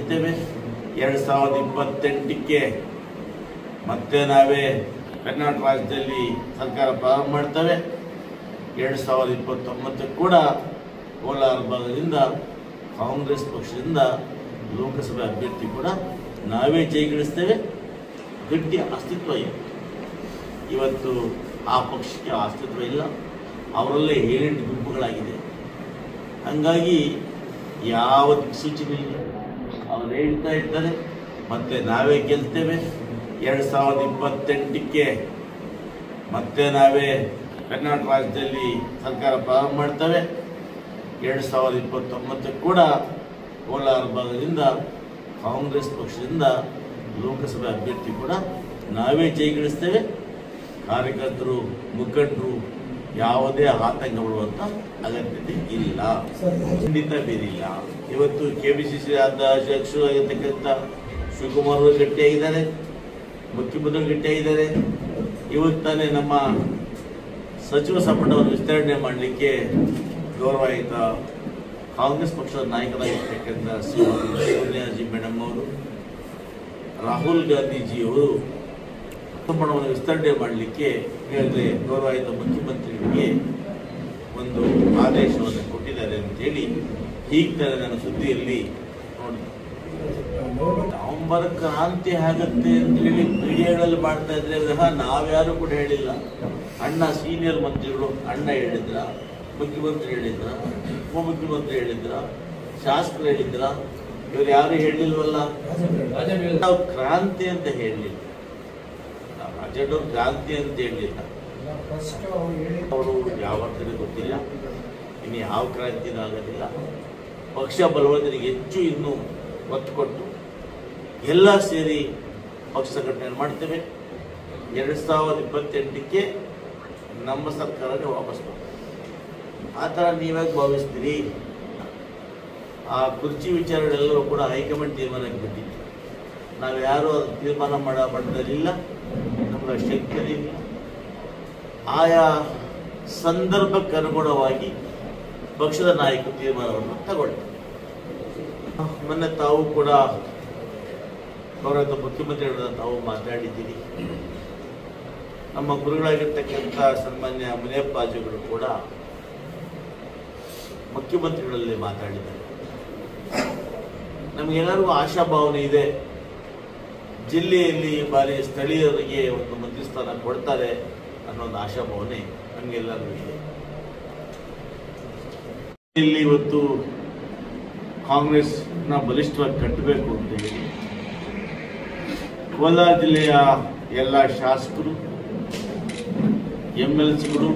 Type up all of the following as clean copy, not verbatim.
ಜಯಿಗಳಿಸ್ತೇವೆ. 2028ಕ್ಕೆ ಮತ್ತೆ ನಾವೇ ಕರ್ನಾಟಕ ರಾಜ್ಯದಲ್ಲಿ ಸರ್ಕಾರ ಪ್ರಾರಂಭ ಮಾಡ್ತೇವೆ. 2029 ಕೂಡ ಕೋಲಾರ ಭಾಗದಿಂದ ಕಾಂಗ್ರೆಸ್ ಪಕ್ಷದಿಂದ ಲೋಕಸಭೆ ಅಭ್ಯರ್ಥಿ ಕೂಡ ನಾವೇ ಜಯಿಗಳಿಸ್ತೇವೆ. ಗಟ್ಟಿ ಅಸ್ತಿತ್ವ ಇದೆ. ಇವತ್ತು ಆ ಪಕ್ಷಕ್ಕೆ ಅಸ್ತಿತ್ವ ಇಲ್ಲ, ಅವರಲ್ಲೇ 7-8 ಗುಂಪುಗಳಾಗಿದೆ. ಹಾಗಾಗಿ ಯಾವ ದಿಕ್ಸೂಚನೆ ಇಲ್ಲ. ಅವರು ಹೇಳ್ತಾ ಇದ್ದಾರೆ ಮತ್ತೆ ನಾವೇ ಗೆಲ್ತೇವೆ. 2028ಕ್ಕೆ ಮತ್ತೆ ನಾವೇ ಕರ್ನಾಟಕ ರಾಜ್ಯದಲ್ಲಿ ಸರ್ಕಾರ ಪ್ರಾರಂಭ ಮಾಡ್ತೇವೆ. 2029 ಕೂಡ ಕೋಲಾರ ಭಾಗದಿಂದ ಕಾಂಗ್ರೆಸ್ ಪಕ್ಷದಿಂದ ಲೋಕಸಭೆ ಅಭ್ಯರ್ಥಿ ಕೂಡ ನಾವೇ ಜಯಿಗಳಿಸ್ತೇವೆ. ಕಾರ್ಯಕರ್ತರು ಮುಖಂಡರು ಯಾವುದೇ ಆತಂಕ ಪಡುವಂಥ ಅಗತ್ಯತೆ ಇಲ್ಲ, ಖಂಡಿತ ಬೇರಿಲ್ಲ. ಇವತ್ತು KPCC ಅಧ್ಯಕ್ಷರಾಗಿರ್ತಕ್ಕಂಥ ಶಿವಕುಮಾರ್ ಅವರು ಗಟ್ಟಿಯಾಗಿದ್ದಾರೆ, ಮುಖ್ಯಮಂತ್ರಿಗಳು ಗಟ್ಟಿಯಾಗಿದ್ದಾರೆ. ಇವತ್ತು ತಾನೇ ನಮ್ಮ ಸಚಿವ ಸಂಪುಟವನ್ನು ವಿಸ್ತರಣೆ ಮಾಡಲಿಕ್ಕೆ ಗೌರವಾನ್ವಿತ ಕಾಂಗ್ರೆಸ್ ಪಕ್ಷದ ನಾಯಕರಾಗಿರ್ತಕ್ಕಂಥ ಸೋನಿಯಾಜಿ ಮೇಡಮ್ ಅವರು, ರಾಹುಲ್ ಗಾಂಧೀಜಿಯವರು ಸಂಪುಟವನ್ನು ವಿಸ್ತರಣೆ ಮಾಡಲಿಕ್ಕೆ ಹೇಳಿದ್ರೆ ಗೌರವಾನ್ವಿತ ಮುಖ್ಯಮಂತ್ರಿಗಳಿಗೆ ಒಂದು ಆದೇಶವನ್ನು ಕೊಟ್ಟಿದ್ದಾರೆ ಅಂತೇಳಿ ಈಗ ತಾನೇ ನನ್ನ ಸುದ್ದಿಯಲ್ಲಿ ನೋಡಿದೆ. ನವೆಂಬರ್ ಕ್ರಾಂತಿ ಆಗುತ್ತೆ ಅಂತೇಳಿ ಮೀಡಿಯಾಗಳಲ್ಲಿ ಮಾಡ್ತಾ ಇದ್ರೆ ವಿನಃ ನಾವ್ಯಾರು ಕೂಡ ಹೇಳಿಲ್ಲ. ಅಣ್ಣ ಸೀನಿಯರ್ ಮಂತ್ರಿಗಳು ಅಣ್ಣ ಹೇಳಿದ್ರ, ಮುಖ್ಯಮಂತ್ರಿ ಹೇಳಿದ್ರ, ಉಪಮುಖ್ಯಮಂತ್ರಿ ಹೇಳಿದ್ರ, ಶಾಸಕರು ಹೇಳಿದ್ರ, ಇವ್ರು ಯಾರು ಹೇಳಿಲ್ವಲ್ಲ. ನಾವು ಕ್ರಾಂತಿ ಅಂತ ಹೇಳಲಿಲ್ಲ, ರಾಜಣ್ಣವ್ರು ಕ್ರಾಂತಿ ಅಂತ ಹೇಳಲಿಲ್ಲ. ಅವರು ಯಾವ ಗೊತ್ತಿಲ್ಲ, ಇನ್ನು ಯಾವ ಕ್ರಾಂತಿನೂ ಆಗೋದಿಲ್ಲ. ಪಕ್ಷ ಬಲವರ್ಧನೆಗೆ ಹೆಚ್ಚು ಇನ್ನೂ ಒತ್ತು ಕೊಟ್ಟು ಎಲ್ಲ ಸೇರಿ ಪಕ್ಷ ಸಂಘಟನೆ ಮಾಡ್ತೇವೆ. 2028ಕ್ಕೆ ನಮ್ಮ ಸರ್ಕಾರನೇ ವಾಪಸ್ ಬರ್ತದೆ. ಆ ಥರ ನೀವ್ಯಾಕೆ ಭಾವಿಸ್ತೀರಿ? ಆ ಕುರ್ಚಿ ವಿಚಾರಗಳೆಲ್ಲರೂ ಕೂಡ ಹೈಕಮಾಂಡ್ ತೀರ್ಮಾನಕ್ಕೆ ಬಿಟ್ಟಿತ್ತು. ನಾವು ಯಾರು ತೀರ್ಮಾನ ಮಾಡೋ ಮಟ್ಟದಲ್ಲಿಲ್ಲ, ನಮಗೆ ಶಕ್ತಿ ಇಲ್ಲ. ಆಯಾ ಸಂದರ್ಭಕ್ಕೆ ಅನುಗುಣವಾಗಿ ಪಕ್ಷದ ನಾಯಕರು ತೀರ್ಮಾನವನ್ನು ತಗೊಳ್ತಾರೆ. ಮೊನ್ನೆ ತಾವು ಕೂಡ ಗೌರವ ಮುಖ್ಯಮಂತ್ರಿಗಳ ತಾವು ಮಾತಾಡಿದ್ದೀರಿ. ನಮ್ಮ ಗುರುಗಳಾಗಿರ್ತಕ್ಕಂಥ ಸನ್ಮಾನ್ಯ ಮುನಿಯಪ್ಪಾಜಿಗಳು ಕೂಡ ಮುಖ್ಯಮಂತ್ರಿಗಳಲ್ಲಿ ಮಾತಾಡಿದ್ದಾರೆ. ನಮಗೆಲ್ಲರಿಗೂ ಆಶಾಭಾವನೆ ಇದೆ, ಜಿಲ್ಲೆಯಲ್ಲಿ ಬಾರಿ ಸ್ಥಳೀಯರಿಗೆ ಒಂದು ಮಂತ್ರಿ ಸ್ಥಾನ ಕೊಡ್ತಾರೆ ಅನ್ನೋದು ಆಶಾಭಾವನೆ ನಮಗೆಲ್ಲರಿಗೂ ಇದೆ. ಇಲ್ಲಿ ಇವತ್ತು ಕಾಂಗ್ರೆಸ್ನ ಬಲಿಷ್ಠವಾಗಿ ಕಟ್ಟಬೇಕು ಅಂತ ಹೇಳಿ ಕೋಲಾರ ಜಿಲ್ಲೆಯ ಎಲ್ಲ ಶಾಸಕರು, MLCಗಳು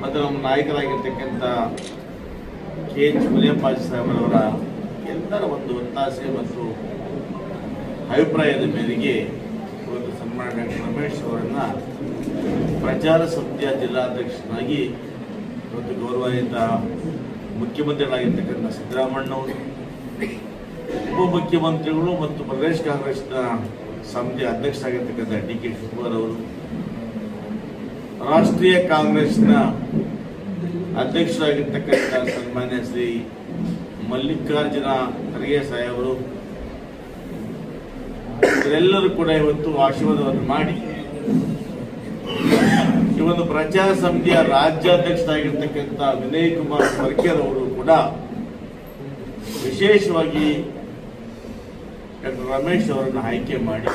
ಮತ್ತು ನಮ್ಮ ನಾಯಕರಾಗಿರ್ತಕ್ಕಂಥ KH ಮುನಿಯಪ್ಪಾಜಿ ಸಾಹೇಬರವರ ಎಲ್ಲರ ಒಂದು ಒತ್ತಾಸೆ ಮತ್ತು ಅಭಿಪ್ರಾಯದ ಮೇರೆಗೆ ಇವತ್ತು ಸನ್ಮಾನ್ಯ ಡಾಕ್ಟರ್ ರಮೇಶ್ ಅವರನ್ನ ಪ್ರಚಾರ ಸಮಿತಿಯ ಜಿಲ್ಲಾಧ್ಯಕ್ಷರಾಗಿ ಇವತ್ತು ಗೌರವಾನ್ವಿತ ಮುಖ್ಯಮಂತ್ರಿಗಳಾಗಿರ್ತಕ್ಕಂಥ ಸಿದ್ದರಾಮಣ್ಣವರು, ಉಪಮುಖ್ಯಮಂತ್ರಿಗಳು ಮತ್ತು ಪ್ರದೇಶ ಕಾಂಗ್ರೆಸ್ನ ಸಮಿತಿಯ ಅಧ್ಯಕ್ಷರಾಗಿರ್ತಕ್ಕಂಥ DK ಶಿವಕುಮಾರ್ ಅವರು, ರಾಷ್ಟ್ರೀಯ ಕಾಂಗ್ರೆಸ್ನ ಅಧ್ಯಕ್ಷರಾಗಿರ್ತಕ್ಕಂಥ ಸನ್ಮಾನ್ಯ ಶ್ರೀ ಮಲ್ಲಿಕಾರ್ಜುನ ಖರ್ಗೆ ಸಾಹೇಬರು, ಇವರೆಲ್ಲರೂ ಕೂಡ ಇವತ್ತು ಆಶೀರ್ವಾದವನ್ನು ಮಾಡಿ ಈ ಒಂದು ಪ್ರಚಾರ ಸಮಿತಿಯ ರಾಜ್ಯಾಧ್ಯಕ್ಷರಾಗಿರ್ತಕ್ಕಂಥ ವಿನಯ್ ಕುಮಾರ್ ಫರ್ಕೇರ್ ಅವರು ಕೂಡ ವಿಶೇಷವಾಗಿ ಡಾಕ್ಟರ್ ರಮೇಶ್ ಅವರನ್ನು ಆಯ್ಕೆ ಮಾಡಿ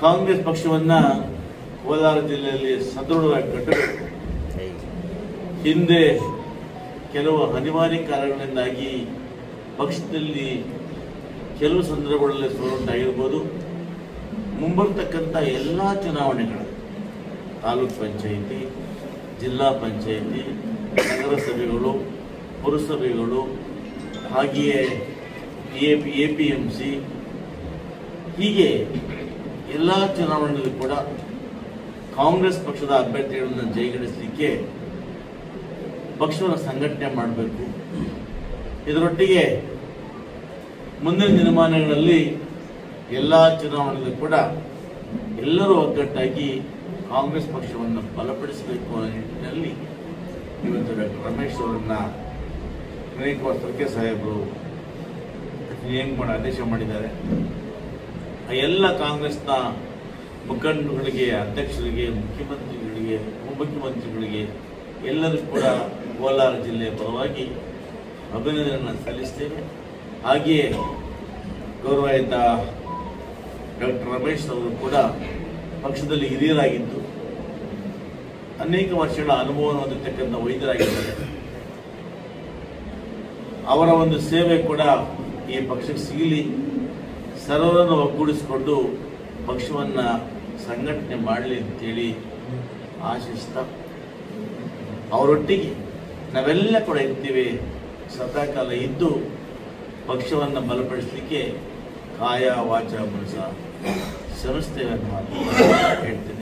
ಕಾಂಗ್ರೆಸ್ ಪಕ್ಷವನ್ನ ಕೋಲಾರ ಜಿಲ್ಲೆಯಲ್ಲಿ ಸದೃಢವಾಗಿ ಕಟ್ಟಬೇಕು. ಹಿಂದೆ ಕೆಲವು ಅನಿವಾರ್ಯ ಕಾರಣಗಳಿಂದಾಗಿ ಪಕ್ಷದಲ್ಲಿ ಕೆಲವು ಸಂದರ್ಭಗಳಲ್ಲಿ ಸೋಲುಂಟಾಗಿರ್ಬೋದು. ಮುಂಬರ್ತಕ್ಕಂಥ ಎಲ್ಲ ಚುನಾವಣೆಗಳು, ತಾಲೂಕ್ ಪಂಚಾಯಿತಿ, ಜಿಲ್ಲಾ ಪಂಚಾಯಿತಿ, ನಗರಸಭೆಗಳು, ಪುರಸಭೆಗಳು, ಹಾಗೆಯೇ APMC, ಹೀಗೆ ಎಲ್ಲ ಚುನಾವಣೆಯಲ್ಲಿ ಕೂಡ ಕಾಂಗ್ರೆಸ್ ಪಕ್ಷದ ಅಭ್ಯರ್ಥಿಗಳನ್ನು ಜಯಗಳಿಸಲಿಕ್ಕೆ ಪಕ್ಷವನ್ನು ಸಂಘಟನೆ ಮಾಡಬೇಕು. ಇದರೊಟ್ಟಿಗೆ ಮುಂದಿನ ದಿನಮಾನಗಳಲ್ಲಿ ಎಲ್ಲ ಚುನಾವಣೆಗಳು ಕೂಡ ಎಲ್ಲರೂ ಒಗ್ಗಟ್ಟಾಗಿ ಕಾಂಗ್ರೆಸ್ ಪಕ್ಷವನ್ನು ಬಲಪಡಿಸಬೇಕು ಅನ್ನೋ ನಿಟ್ಟಿನಲ್ಲಿ ಇವತ್ತು ಡಾಕ್ಟರ್ ರಮೇಶ್ ಅವರನ್ನ ವಿನಯ್ ಕುಮಾರ್ ಫರ್ಕೆ ಸಾಹೇಬರು ನೇಮಕ ಮಾಡಿ ಆದೇಶ ಮಾಡಿದ್ದಾರೆ. ಎಲ್ಲ ಕಾಂಗ್ರೆಸ್ನ ಮುಖಂಡರುಗಳಿಗೆ, ಅಧ್ಯಕ್ಷರಿಗೆ, ಮುಖ್ಯಮಂತ್ರಿಗಳಿಗೆ, ಉಪಮುಖ್ಯಮಂತ್ರಿಗಳಿಗೆ ಎಲ್ಲರೂ ಕೂಡ ಕೋಲಾರ ಜಿಲ್ಲೆಯ ಪರವಾಗಿ ಅಭಿನಂದನೆಗಳನ್ನು ಸಲ್ಲಿಸ್ತೇವೆ. ಹಾಗೆಯೇ ಗೌರವಾನ್ವಿತ ಡಾಕ್ಟರ್ ರಮೇಶ್ ಅವರು ಕೂಡ ಪಕ್ಷದಲ್ಲಿ ಹಿರಿಯರಾಗಿದ್ದು ಅನೇಕ ವರ್ಷಗಳ ಅನುಭವವನ್ನು ಹೊಂದಿರತಕ್ಕಂಥ ವೈದ್ಯರಾಗಿದ್ದಾರೆ. ಅವರ ಒಂದು ಸೇವೆ ಕೂಡ ಈ ಪಕ್ಷಕ್ಕೆ ಸಿಗಲಿ, ಸರ್ವರನ್ನು ಒಗ್ಗೂಡಿಸಿಕೊಂಡು ಪಕ್ಷವನ್ನು ಸಂಘಟನೆ ಮಾಡಲಿ ಅಂತೇಳಿ ಆಶಿಸ್ತಾ ಅವರೊಟ್ಟಿಗೆ ನಾವೆಲ್ಲ ಕೂಡ ಇರ್ತೀವಿ, ಸದಾಕಾಲ ಇದ್ದು ಪಕ್ಷವನ್ನು ಬಲಪಡಿಸಲಿಕ್ಕೆ ಕಾಯ ವಾಚ ಮನಸ ಶ್ರಮಿಸ್ತೇವೆ ಅಂತ ಹೇಳ್ತೇವೆ.